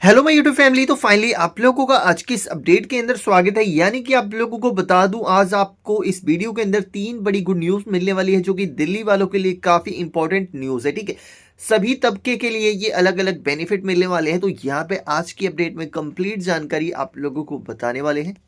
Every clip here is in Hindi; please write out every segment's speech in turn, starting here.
Hello my YouTube family. तो फाइनली आप लोगों का आज की इस अपडेट के अंदर स्वागत है। यानी कि आप लोगों को बता दूं, आज आपको इस वीडियो के अंदर तीन बड़ी गुड न्यूज मिलने वाली है, जो कि दिल्ली वालों के लिए काफी इंपॉर्टेंट न्यूज है। ठीक है, सभी तबके के लिए ये अलग अलग बेनिफिट मिलने वाले हैं। तो यहाँ पे आज की अपडेट में कंप्लीट जानकारी आप लोगों को बताने वाले हैं।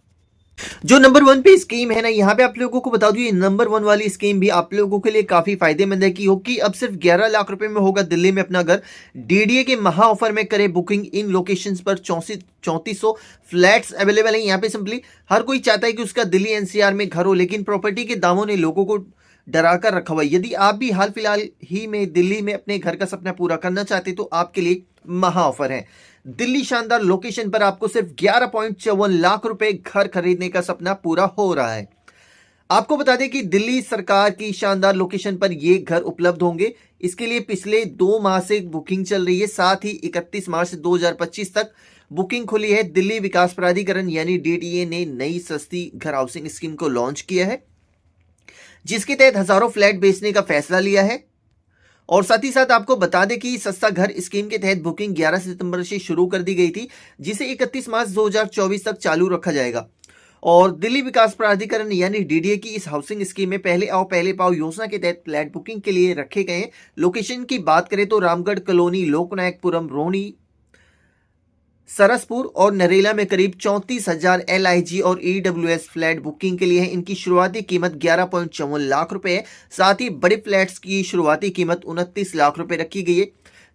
जो नंबर वन पे स्कीम है ना, यहाँ पे आप लोगों को बता दूं, ये नंबर वन वाली स्कीम भी आप लोगों के लिए काफी फायदेमंद है कि अब सिर्फ 11 लाख रुपए में होगा दिल्ली में अपना घर। डीडीए के महा ऑफर में करे बुकिंग इन लोकेशंस पर 3400 फ्लैट्स अवेलेबल है। यहाँ पे सिंपली हर कोई चाहता है कि उसका दिल्ली एनसीआर में घर हो, लेकिन प्रॉपर्टी के दामों ने लोगों को डरा कर रखा हुआ है। यदि आप भी हाल फिलहाल ही में दिल्ली में अपने घर का सपना पूरा करना चाहते तो आपके लिए महा ऑफर है। दिल्ली शानदार लोकेशन पर आपको सिर्फ 11.54 लाख रुपए घर खरीदने का सपना पूरा हो रहा है। आपको बता दें कि दिल्ली सरकार की शानदार लोकेशन पर ये घर उपलब्ध होंगे। इसके लिए पिछले 2 माह से बुकिंग चल रही है। साथ ही 31 मार्च 2025 तक बुकिंग खुली है। दिल्ली विकास प्राधिकरण यानी डीडीए ने नई सस्ती घर हाउसिंग स्कीम को लॉन्च किया है, जिसके तहत हजारों फ्लैट बेचने का फैसला लिया है। और साथ ही साथ आपको बता दें कि सस्ता घर स्कीम के तहत बुकिंग 11 सितंबर से शुरू कर दी गई थी, जिसे 31 मार्च 2024 तक चालू रखा जाएगा। और दिल्ली विकास प्राधिकरण यानी डीडीए की इस हाउसिंग स्कीम में पहले आओ पहले पाओ योजना के तहत फ्लैट बुकिंग के लिए रखे गए लोकेशन की बात करें तो रामगढ़ कॉलोनी, लोकनायकपुरम, रोहिणी, सरसपुर और नरेला में करीब 34,000 एलआईजी और ईडब्ल्यूएस फ्लैट बुकिंग के लिए है। इनकी शुरुआती कीमत 11.54 लाख रुपए है। साथ ही बड़े फ्लैट्स की शुरुआती कीमत 29 लाख रुपए रखी गई है।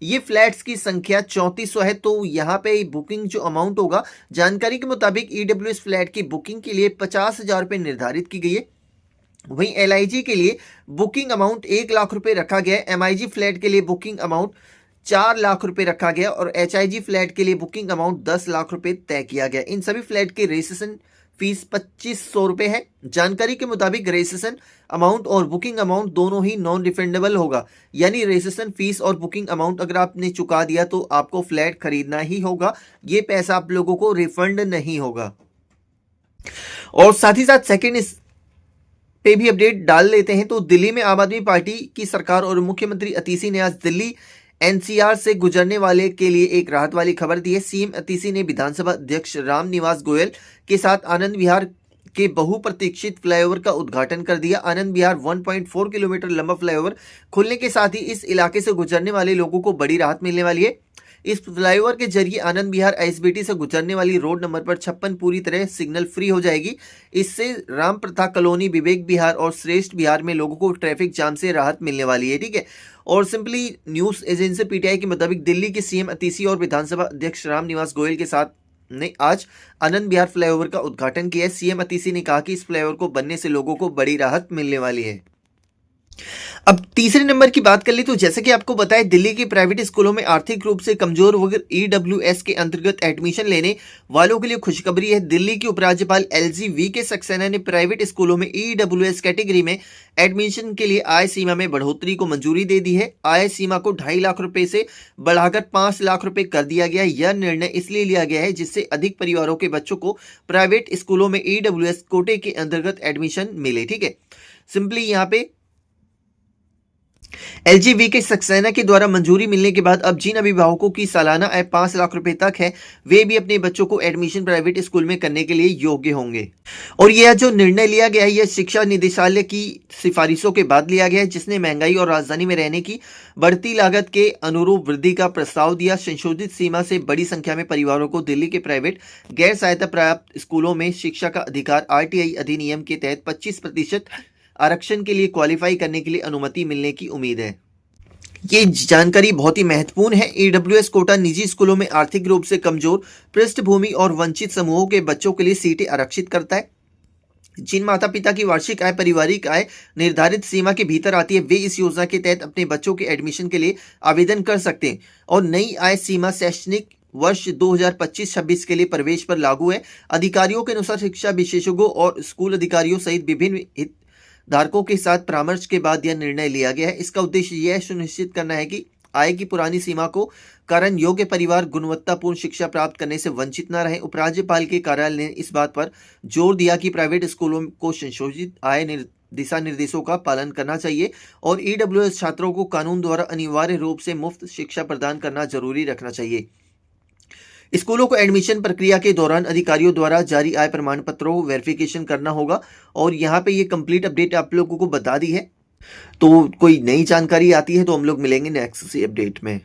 ये फ्लैट्स की संख्या 3400 है। तो यहाँ पे बुकिंग जो अमाउंट होगा, जानकारी के मुताबिक ईडब्ल्यूएस फ्लैट की बुकिंग के लिए 50,000 रुपए निर्धारित की गई है। वहीं एलआईजी के लिए बुकिंग अमाउंट 1 लाख रुपए रखा गया है। एमआईजी फ्लैट के लिए बुकिंग अमाउंट 4 लाख रुपए रखा गया और एचआईजी फ्लैट के लिए बुकिंग अमाउंट 10 लाख रुपए तय किया गया। इन सभी फ्लैट की रजिस्ट्रेशन फीस 2500 रुपए है। जानकारी के मुताबिक रजिस्ट्रेशन अमाउंट और बुकिंग अमाउंट दोनों ही नॉन रिफंडेबल होगा। यानी रजिस्ट्रेशन फीस और बुकिंग अमाउंट अगर आपने चुका दिया तो आपको फ्लैट खरीदना ही होगा। ये पैसा आप लोगों को रिफंड नहीं होगा। और साथ ही साथ सेकेंड पे भी अपडेट डाल लेते हैं। तो दिल्ली में आम आदमी पार्टी की सरकार और मुख्यमंत्री अतीसी ने आज दिल्ली एनसीआर से गुजरने वाले के लिए एक राहत वाली खबर दी है। सीएम अतीसी ने विधानसभा अध्यक्ष राम निवास गोयल के साथ आनंद विहार के बहुप्रतीक्षित फ्लाईओवर का उद्घाटन कर दिया। आनंद विहार 1.4 किलोमीटर लंबा फ्लाईओवर खुलने के साथ ही इस इलाके से गुजरने वाले लोगों को बड़ी राहत मिलने वाली है। इस फ्लाईओवर के जरिए आनंद विहार आईएसबीटी से गुजरने वाली रोड नंबर पर 56 पूरी तरह सिग्नल फ्री हो जाएगी। इससे राम प्रताप कॉलोनी, विवेक विहार और श्रेष्ठ विहार में लोगों को ट्रैफिक जाम से राहत मिलने वाली है। ठीक है, और सिंपली न्यूज एजेंसी पीटीआई के मुताबिक दिल्ली के सीएम अतीसी और विधानसभा अध्यक्ष राम निवास गोयल के साथ ने आज आनंद विहार फ्लाईओवर का उद्घाटन किया है। सीएम अतीसी ने कहा कि इस फ्लाईओवर को बनने से लोगों को बड़ी राहत मिलने वाली है। अब तीसरे नंबर की बात कर ली तो जैसे कि आपको बताया, दिल्ली के प्राइवेट स्कूलों में आर्थिक रूप से कमजोर वर्ग ईडब्ल्यूएस के अंतर्गत एडमिशन लेने वालों के लिए खुशखबरी है। दिल्ली की उपराज्यपाल एलजी वी.के. सक्सेना ने प्राइवेट स्कूलों में ईडब्ल्यूएस कैटेगरी में एडमिशन के लिए आय सीमा में बढ़ोतरी को मंजूरी दे दी है। आय सीमा को 2.5 लाख रुपए से बढ़ाकर 5 लाख रुपए कर दिया गया है। यह निर्णय इसलिए लिया गया है जिससे अधिक परिवारों के बच्चों को प्राइवेट स्कूलों में ईडब्ल्यूएस कोटे के अंतर्गत एडमिशन मिले। ठीक है, सिंपली यहाँ पे एलजी.वी.के. सक्सेना के द्वारा मंजूरी मिलने के बाद अब जिन अभिभावकों की सालाना आय 5 लाख रुपए तक है, वे भी अपने बच्चों को एडमिशन प्राइवेट स्कूल में करने के लिए योग्य होंगे। और यह जो निर्णय लिया गया है, यह शिक्षा निदेशालय की सिफारिशों के बाद लिया गया है, जिसने महंगाई और राजधानी में रहने की बढ़ती लागत के अनुरूप वृद्धि का प्रस्ताव दिया। संशोधित सीमा से बड़ी संख्या में परिवारों को दिल्ली के प्राइवेट गैर सहायता प्राप्त स्कूलों में शिक्षा का अधिकार आरटीआई अधिनियम के तहत 25% आरक्षण के लिए क्वालिफाई करने के लिए अनुमति मिलने की उम्मीद है। ये जानकारी बहुत ही महत्वपूर्ण है। ईडब्ल्यूएस कोटा निजी स्कूलों में आर्थिक रूप से कमजोर, पृष्ठभूमि और वंचित समूहों के बच्चों के लिए सीटें आरक्षित करता है। जिन माता पिता की वार्षिक आय, पारिवारिक आय निर्धारित सीमा के भीतर आती है, वे इस योजना के तहत अपने बच्चों के एडमिशन के लिए आवेदन कर सकते हैं। और नई आय सीमा शैक्षणिक वर्ष 2025-26 के लिए प्रवेश पर लागू है। अधिकारियों के अनुसार शिक्षा विशेषज्ञों और स्कूल अधिकारियों सहित विभिन्न धारकों के साथ परामर्श के बाद यह निर्णय लिया गया है। इसका उद्देश्य यह सुनिश्चित करना है कि आय की पुरानी सीमा को कारण योग्य परिवार गुणवत्तापूर्ण शिक्षा प्राप्त करने से वंचित न रहे। उपराज्यपाल के कार्यालय ने इस बात पर जोर दिया कि प्राइवेट स्कूलों को संशोधित आय दिशा निर्देशों का पालन करना चाहिए और ईडब्ल्यूएस छात्रों को कानून द्वारा अनिवार्य रूप से मुफ्त शिक्षा प्रदान करना जरूरी रखना चाहिए। स्कूलों को एडमिशन प्रक्रिया के दौरान अधिकारियों द्वारा जारी आय प्रमाण पत्रों वेरिफिकेशन करना होगा और यहाँ पे ये कंप्लीट अपडेट आप लोगों को बता दी है। तो कोई नई जानकारी आती है तो हम लोग मिलेंगे नेक्स्ट अपडेट में।